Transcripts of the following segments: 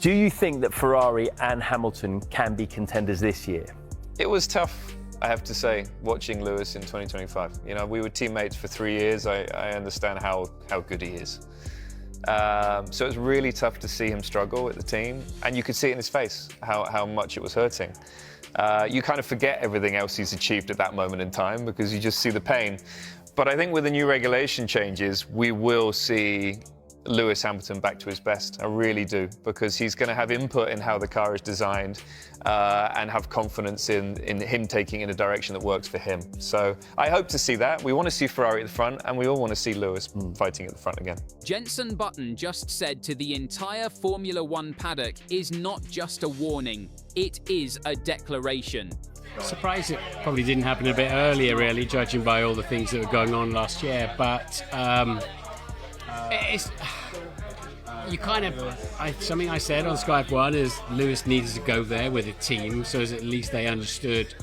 Do you think that Ferrari and Hamilton can be contenders this year? It was tough, I have to say, watching Lewis in 2025. You know, we were teammates for 3 years. I understand how good he is. So it was really tough to see him struggle with the team, and you could see it in his face how much it was hurting. You kind of forget everything else he's achieved at that moment in time because you just see the pain. But I think with the new regulation changes, we will see Lewis Hamilton back to his best. I really do, because he's going to have input in how the car is designed and have confidence in him taking in a direction that works for him. So I hope to see that. We want to see Ferrari at the front, and we all want to see Lewis fighting at the front again. Jenson Button just said to the entire Formula One paddock is not just a warning, it is a declaration. Surprised it probably didn't happen a bit earlier, really, judging by all the things that were going on last year. But it's you kind of something I said on Sky F1 is Lewis needed to go there with a team, so as at least they understood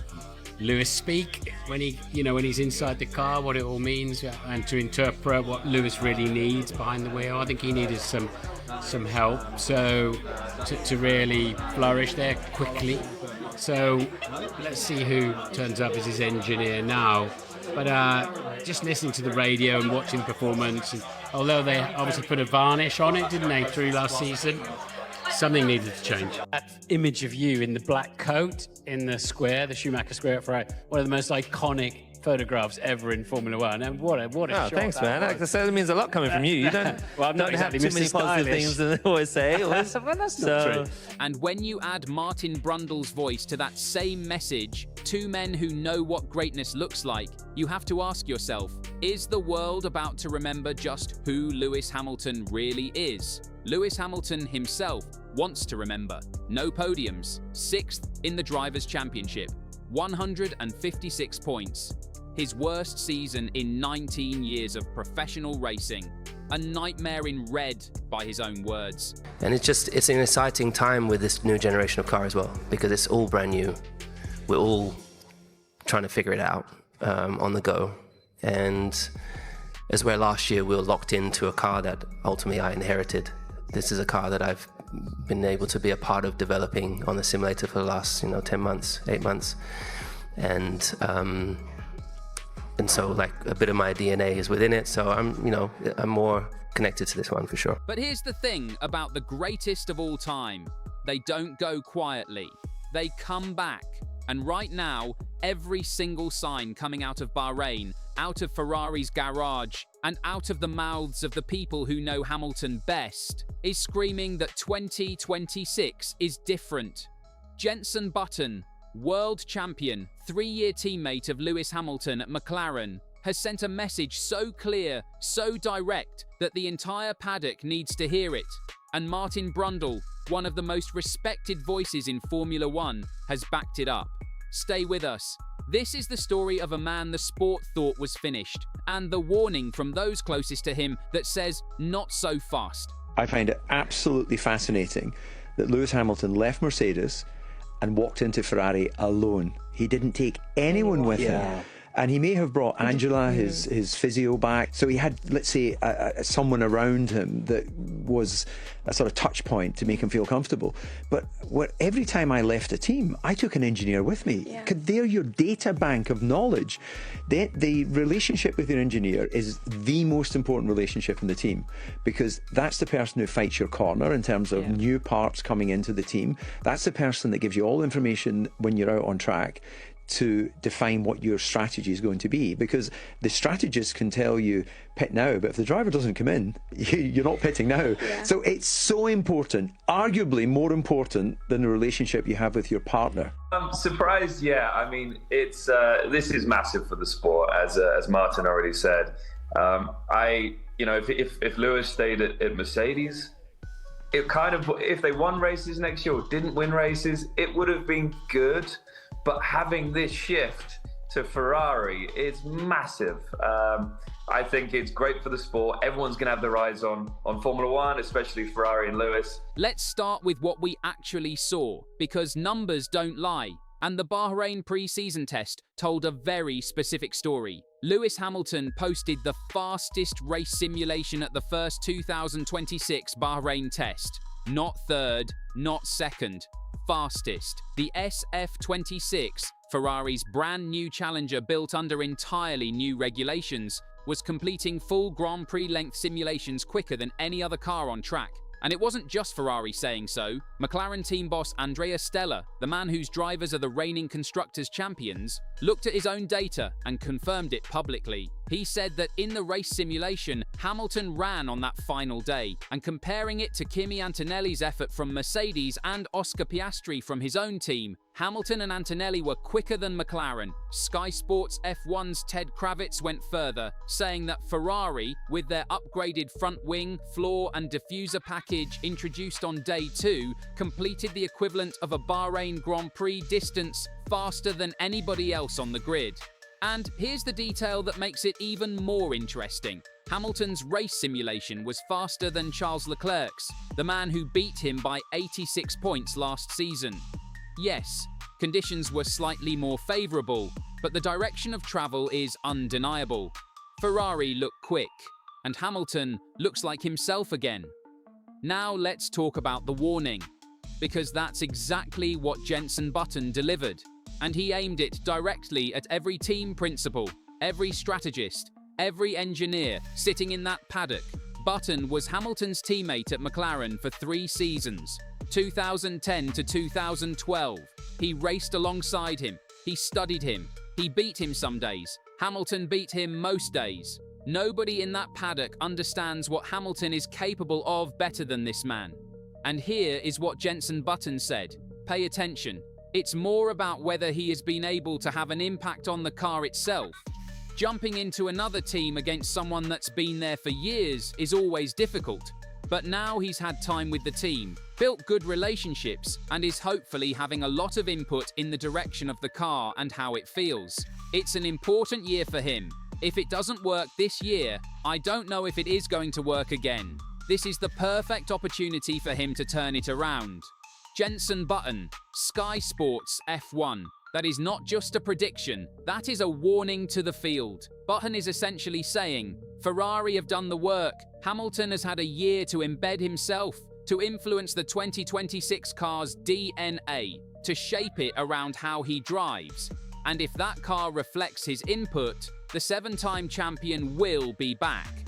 Lewis speak when he's inside the car, what it all means, and to interpret what Lewis really needs behind the wheel. I think he needed some help, so to really flourish there quickly. So let's see who turns up as his engineer now. But just listening to the radio and watching the performance, and although they obviously put a varnish on it, didn't they, through last season, something needed to change. That image of you in the black coat in the square, the Schumacher Square at Ferrari, one of the most iconic photographs ever in Formula One, and what a shot. Thanks, man. That means a lot coming from you. You don't, well, I'm not don't exactly have too many positive things to always say. Well, that's not true. And when you add Martin Brundle's voice to that same message, two men who know what greatness looks like, you have to ask yourself, is the world about to remember just who Lewis Hamilton really is? Lewis Hamilton himself wants to remember. No podiums, 6th in the Drivers' Championship, 156 points. His worst season in 19 years of professional racing. A nightmare in red, by his own words. And it's an exciting time with this new generation of car as well, because it's all brand new. We're all trying to figure it out on the go. And as where last year we were locked into a car that ultimately I inherited, this is a car that I've been able to be a part of developing on the simulator for the last 10 months, 8 months. And so, like, a bit of my DNA is within it, so I'm more connected to this one for sure. But here's the thing about the greatest of all time. They don't go quietly. They come back. And right now, every single sign coming out of Bahrain, out of Ferrari's garage, and out of the mouths of the people who know Hamilton best, is screaming that 2026 is different. Jenson Button, world champion, 3-year teammate of Lewis Hamilton at McLaren, has sent a message so clear, so direct, that the entire paddock needs to hear it. And Martin Brundle, one of the most respected voices in Formula One, has backed it up. Stay with us. This is the story of a man the sport thought was finished, and the warning from those closest to him that says, not so fast. I find it absolutely fascinating that Lewis Hamilton left Mercedes and walked into Ferrari alone. He didn't take anyone with him. And he may have brought Angela, his physio, back. So he had, let's say, someone around him that was a sort of touch point to make him feel comfortable. But every time I left a team, I took an engineer with me. Yeah. They're your data bank of knowledge. The relationship with your engineer is the most important relationship in the team, because that's the person who fights your corner in terms of new parts coming into the team. That's the person that gives you all information when you're out on track to define what your strategy is going to be, because the strategist can tell you pit now, but if the driver doesn't come in, you're not pitting now. So it's so important, arguably more important than the relationship you have with your partner. I'm surprised, I mean, it's this is massive for the sport, as Martin already said. If Lewis stayed at Mercedes, it kind of, if they won races next year or didn't win races, it would have been good. But having this shift to Ferrari is massive. I think it's great for the sport. Everyone's going to have their eyes on Formula One, especially Ferrari and Lewis. Let's start with what we actually saw, because numbers don't lie. And the Bahrain pre-season test told a very specific story. Lewis Hamilton posted the fastest race simulation at the first 2026 Bahrain test. Not third, not second. Fastest. The SF26, Ferrari's brand new challenger built under entirely new regulations, was completing full Grand Prix length simulations quicker than any other car on track. And it wasn't just Ferrari saying so. McLaren team boss Andrea Stella, the man whose drivers are the reigning Constructors' champions, looked at his own data and confirmed it publicly. He said that in the race simulation, Hamilton ran on that final day, and comparing it to Kimi Antonelli's effort from Mercedes and Oscar Piastri from his own team, Hamilton and Antonelli were quicker than McLaren. Sky Sports F1's Ted Kravitz went further, saying that Ferrari, with their upgraded front wing, floor and diffuser package introduced on day 2, completed the equivalent of a Bahrain Grand Prix distance faster than anybody else on the grid. And here's the detail that makes it even more interesting. Hamilton's race simulation was faster than Charles Leclerc's, the man who beat him by 86 points last season. Yes, conditions were slightly more favourable, but the direction of travel is undeniable. Ferrari look quick, and Hamilton looks like himself again. Now let's talk about the warning, because that's exactly what Jenson Button delivered. And he aimed it directly at every team principal, every strategist, every engineer sitting in that paddock. Button was Hamilton's teammate at McLaren for 3 seasons, 2010 to 2012. He raced alongside him, he studied him, he beat him some days. Hamilton beat him most days. Nobody in that paddock understands what Hamilton is capable of better than this man. And here is what Jenson Button said. Pay attention. It's more about whether he has been able to have an impact on the car itself. Jumping into another team against someone that's been there for years is always difficult. But now he's had time with the team, built good relationships, and is hopefully having a lot of input in the direction of the car and how it feels. It's an important year for him. If it doesn't work this year, I don't know if it is going to work again. This is the perfect opportunity for him to turn it around. Jenson Button, Sky Sports F1. That is not just a prediction, that is a warning to the field. Button is essentially saying, Ferrari have done the work, Hamilton has had a year to embed himself, to influence the 2026 car's DNA, to shape it around how he drives. And if that car reflects his input, the 7-time champion will be back.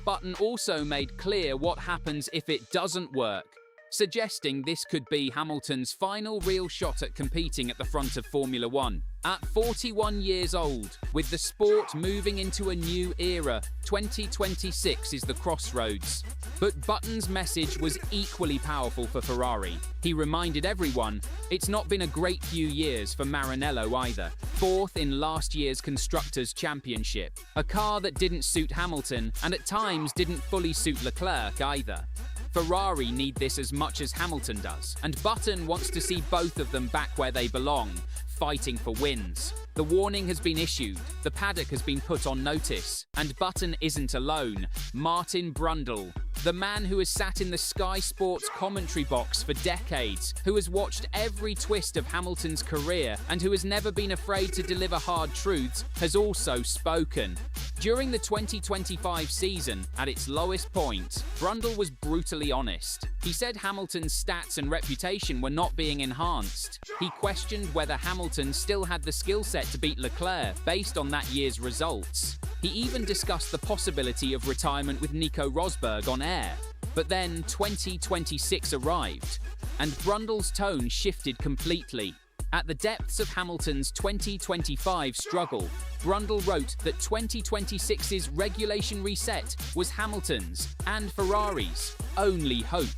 Button also made clear what happens if it doesn't work, suggesting this could be Hamilton's final real shot at competing at the front of Formula One. At 41 years old, with the sport moving into a new era, 2026 is the crossroads. But Button's message was equally powerful for Ferrari. He reminded everyone, it's not been a great few years for Maranello either. 4th in last year's Constructors' Championship. A car that didn't suit Hamilton, and at times didn't fully suit Leclerc either. Ferrari need this as much as Hamilton does, and Button wants to see both of them back where they belong, fighting for wins. The warning has been issued, the paddock has been put on notice, and Button isn't alone. Martin Brundle, the man who has sat in the Sky Sports commentary box for decades, who has watched every twist of Hamilton's career, and who has never been afraid to deliver hard truths, has also spoken. During the 2025 season, at its lowest point, Brundle was brutally honest. He said Hamilton's stats and reputation were not being enhanced. He questioned whether Hamilton still had the skill set to beat Leclerc based on that year's results. He even discussed the possibility of retirement with Nico Rosberg on air. But then 2026 arrived, and Brundle's tone shifted completely. At the depths of Hamilton's 2025 struggle, Brundle wrote that 2026's regulation reset was Hamilton's and Ferrari's only hope.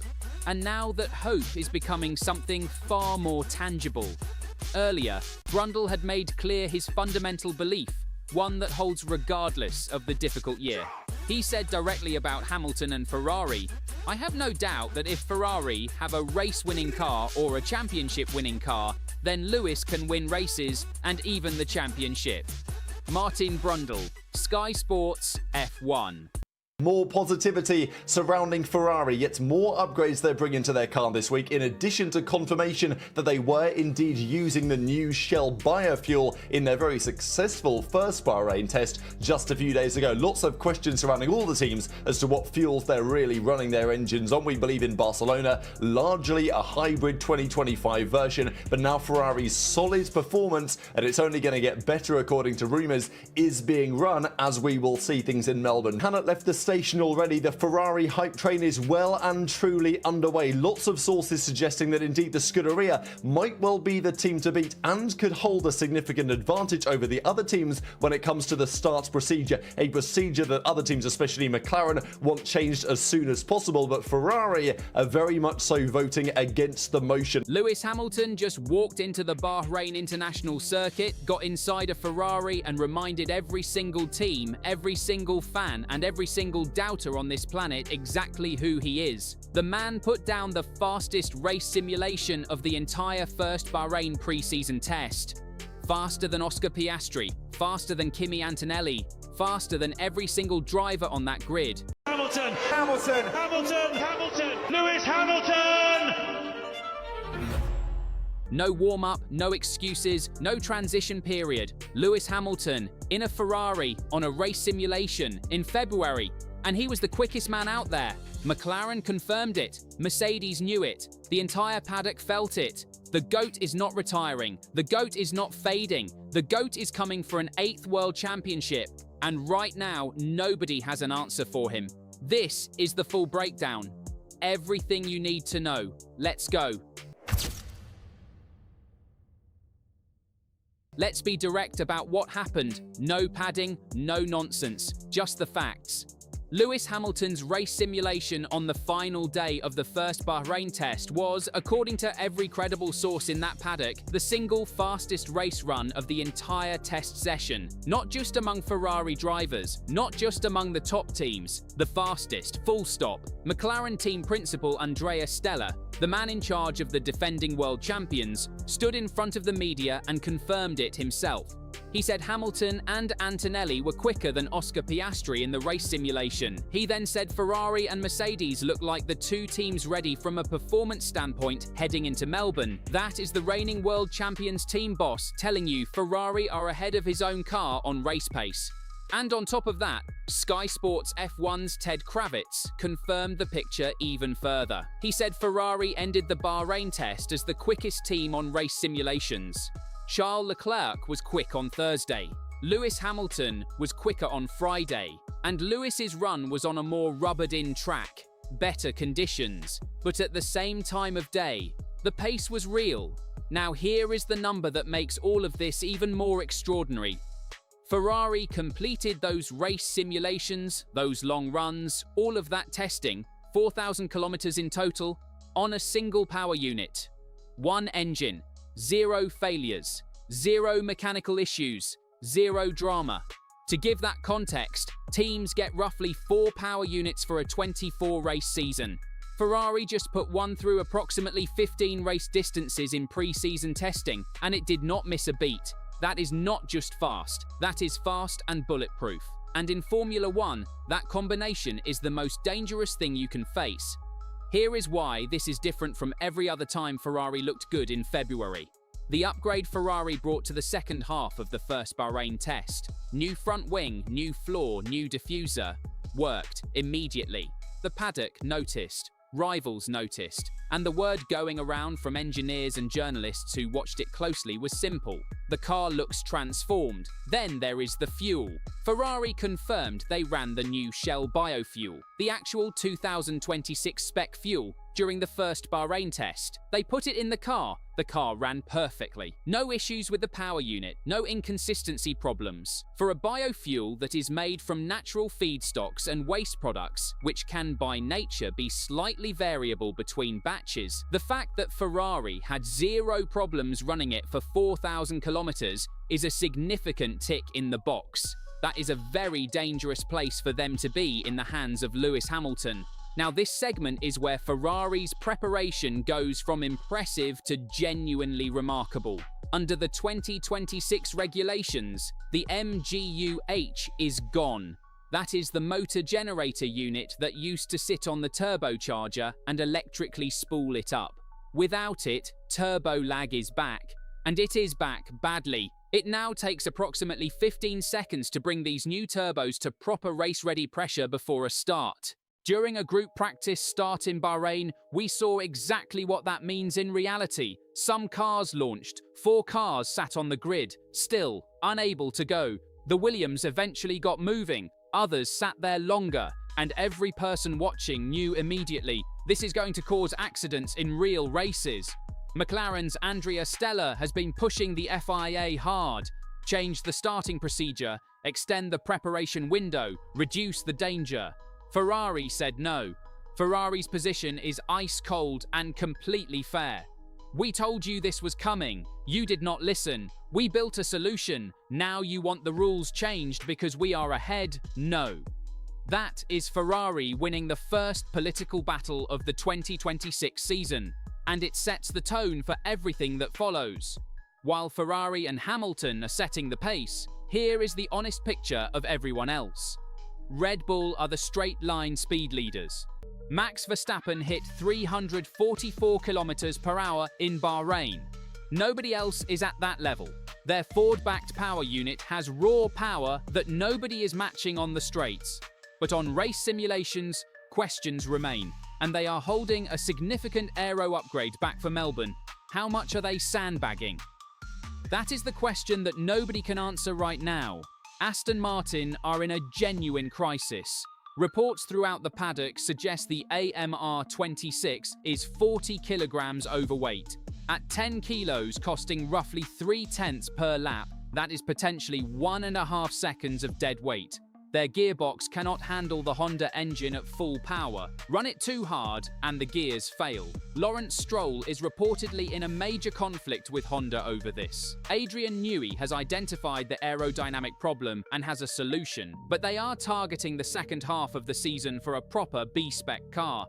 And now that hope is becoming something far more tangible. Earlier, Brundle had made clear his fundamental belief, one that holds regardless of the difficult year. He said directly about Hamilton and Ferrari, I have no doubt that if Ferrari have a race-winning car or a championship-winning car, then Lewis can win races and even the championship. Martin Brundle, Sky Sports F1. More positivity surrounding Ferrari, yet more upgrades they're bringing to their car this week, in addition to confirmation that they were indeed using the new Shell biofuel in their very successful first Bahrain test just a few days ago. Lots of questions surrounding all the teams as to what fuels they're really running their engines on. We believe in Barcelona, largely a hybrid 2025 version, but now Ferrari's solid performance, and it's only going to get better according to rumours, is being run as we will see things in Melbourne. Hannah left the station already. The Ferrari hype train is well and truly underway. Lots of sources suggesting that indeed the Scuderia might well be the team to beat and could hold a significant advantage over the other teams when it comes to the start procedure, a procedure that other teams, especially McLaren, want changed as soon as possible, but Ferrari are very much so voting against the motion. Lewis Hamilton just walked into the Bahrain International Circuit, got inside a Ferrari and reminded every single team, every single fan and every single doubter on this planet exactly who he is. The man put down the fastest race simulation of the entire first Bahrain pre-season test. Faster than Oscar Piastri, faster than Kimi Antonelli, faster than every single driver on that grid. Hamilton! Hamilton! Hamilton! Hamilton! Lewis Hamilton! No warm-up, no excuses, no transition period. Lewis Hamilton in a Ferrari on a race simulation in February, and he was the quickest man out there. McLaren confirmed it. Mercedes knew it. The entire paddock felt it. The GOAT is not retiring. The GOAT is not fading. The GOAT is coming for an 8th World Championship. And right now, nobody has an answer for him. This is the full breakdown. Everything you need to know. Let's go. Let's be direct about what happened. No padding, no nonsense, just the facts. Lewis Hamilton's race simulation on the final day of the first Bahrain test was, according to every credible source in that paddock, the single fastest race run of the entire test session. Not just among Ferrari drivers, not just among the top teams, the fastest, full stop. McLaren team principal Andrea Stella, the man in charge of the defending world champions, stood in front of the media and confirmed it himself. He said Hamilton and Antonelli were quicker than Oscar Piastri in the race simulation. He then said Ferrari and Mercedes look like the two teams ready from a performance standpoint heading into Melbourne. That is the reigning world champions team boss telling you Ferrari are ahead of his own car on race pace. And on top of that, Sky Sports F1's Ted Kravitz confirmed the picture even further. He said Ferrari ended the Bahrain test as the quickest team on race simulations. Charles Leclerc was quick on Thursday. Lewis Hamilton was quicker on Friday. And Lewis's run was on a more rubbered-in track, better conditions. But at the same time of day, the pace was real. Now here is the number that makes all of this even more extraordinary. Ferrari completed those race simulations, those long runs, all of that testing, 4,000 kilometers in total, on a single power unit. One engine. 0 failures, 0 mechanical issues, 0 drama. To give that context, teams get roughly 4 power units for a 24-race season. Ferrari just put one through approximately 15 race distances in pre-season testing, and it did not miss a beat. That is not just fast, that is fast and bulletproof. And in Formula One, that combination is the most dangerous thing you can face. Here is why this is different from every other time Ferrari looked good in February. The upgrade Ferrari brought to the second half of the first Bahrain test. New front wing, new floor, new diffuser. Worked immediately. The paddock noticed. Rivals noticed. And the word going around from engineers and journalists who watched it closely was simple. The car looks transformed. Then there is the fuel. Ferrari confirmed they ran the new Shell biofuel, the actual 2026 spec fuel, during the first Bahrain test. They put it in the car. The car ran perfectly. No issues with the power unit, no inconsistency problems. For a biofuel that is made from natural feedstocks and waste products, which can by nature be slightly variable between batches, the fact that Ferrari had 0 problems running it for 4,000 kilometers is a significant tick in the box. That is a very dangerous place for them to be in the hands of Lewis Hamilton. Now, this segment is where Ferrari's preparation goes from impressive to genuinely remarkable. Under the 2026 regulations, the MGU-H is gone. That is the motor generator unit that used to sit on the turbocharger and electrically spool it up. Without it, turbo lag is back, and it is back badly. It now takes approximately 15 seconds to bring these new turbos to proper race-ready pressure before a start. During a group practice start in Bahrain, we saw exactly what that means in reality. Some cars launched, 4 cars sat on the grid, still unable to go. The Williams eventually got moving, others sat there longer, and every person watching knew immediately this is going to cause accidents in real races. McLaren's Andrea Stella has been pushing the FIA hard, change the starting procedure, extend the preparation window, reduce the danger. Ferrari said no. Ferrari's position is ice cold and completely fair. We told you this was coming. You did not listen. We built a solution. Now you want the rules changed because we are ahead? No. That is Ferrari winning the first political battle of the 2026 season, and it sets the tone for everything that follows. While Ferrari and Hamilton are setting the pace, here is the honest picture of everyone else. Red Bull are the straight-line speed leaders. Max Verstappen hit 344 kilometers per hour in Bahrain. Nobody else is at that level. Their Ford-backed power unit has raw power that nobody is matching on the straights. But on race simulations, questions remain, and they are holding a significant aero upgrade back for Melbourne. How much are they sandbagging? That is the question that nobody can answer right now. Aston Martin are in a genuine crisis. Reports throughout the paddock suggest the AMR26 is 40 kilograms overweight. At 10 kilos, costing roughly 3/10 per lap, that is potentially 1.5 seconds of dead weight. Their gearbox cannot handle the Honda engine at full power. Run it too hard and the gears fail. Lawrence Stroll is reportedly in a major conflict with Honda over this. Adrian Newey has identified the aerodynamic problem and has a solution, but they are targeting the second half of the season for a proper B-spec car.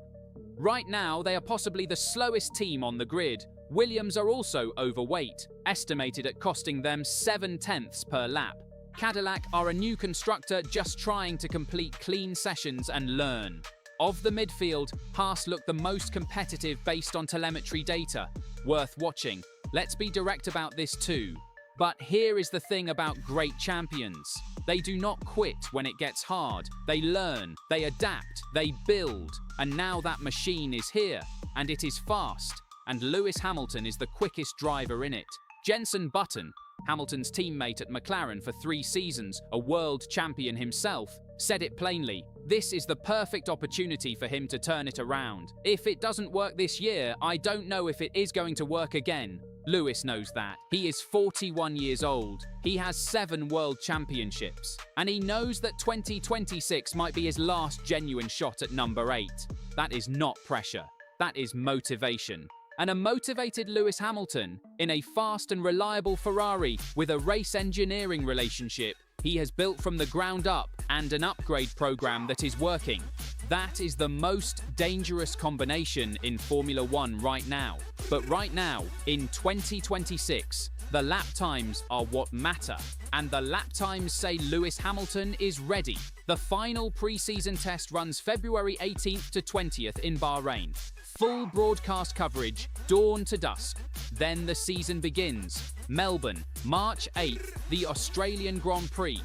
Right now, they are possibly the slowest team on the grid. Williams are also overweight, estimated at costing them 7/10 per lap. Cadillac are a new constructor just trying to complete clean sessions and learn. Of the midfield, Haas look the most competitive based on telemetry data. Worth watching. Let's be direct about this too. But here is the thing about great champions. They do not quit when it gets hard. They learn, they adapt, they build. And now that machine is here, and it is fast. And Lewis Hamilton is the quickest driver in it. Jenson Button, Hamilton's teammate at McLaren for 3 seasons, a world champion himself, said it plainly. This is the perfect opportunity for him to turn it around. If it doesn't work this year, I don't know if it is going to work again. Lewis knows that. He is 41 years old. He has 7 world championships. And he knows that 2026 might be his last genuine shot at number 8. That is not pressure. That is motivation. And a motivated Lewis Hamilton, in a fast and reliable Ferrari with a race engineering relationship he has built from the ground up and an upgrade program that is working. That is the most dangerous combination in Formula One right now. But right now, in 2026, the lap times are what matter. And the lap times say Lewis Hamilton is ready. The final pre-season test runs February 18th to 20th in Bahrain. Full broadcast coverage, dawn to dusk. Then the season begins. Melbourne, March 8th, the Australian Grand Prix.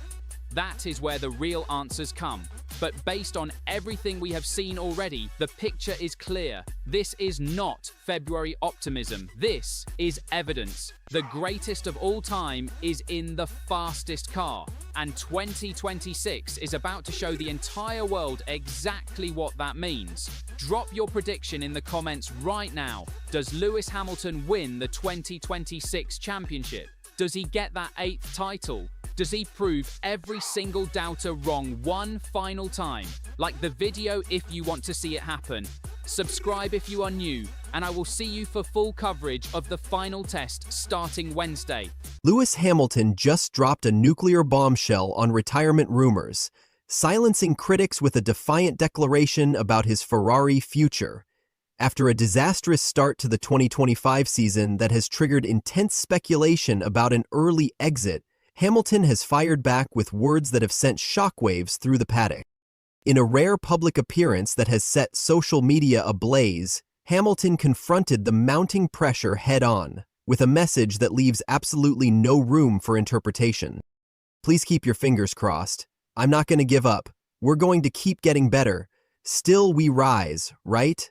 That is where the real answers come. But based on everything we have seen already, the picture is clear. This is not February optimism. This is evidence. The greatest of all time is in the fastest car. And 2026 is about to show the entire world exactly what that means. Drop your prediction in the comments right now. Does Lewis Hamilton win the 2026 championship? Does he get that 8th title? Does he prove every single doubter wrong one final time? Like the video if you want to see it happen. Subscribe if you are new, and I will see you for full coverage of the final test starting Wednesday. Lewis Hamilton just dropped a nuclear bombshell on retirement rumors, silencing critics with a defiant declaration about his Ferrari future. After a disastrous start to the 2025 season that has triggered intense speculation about an early exit, Hamilton has fired back with words that have sent shockwaves through the paddock. In a rare public appearance that has set social media ablaze, Hamilton confronted the mounting pressure head-on, with a message that leaves absolutely no room for interpretation. Please keep your fingers crossed. I'm not going to give up. We're going to keep getting better. Still we rise, right?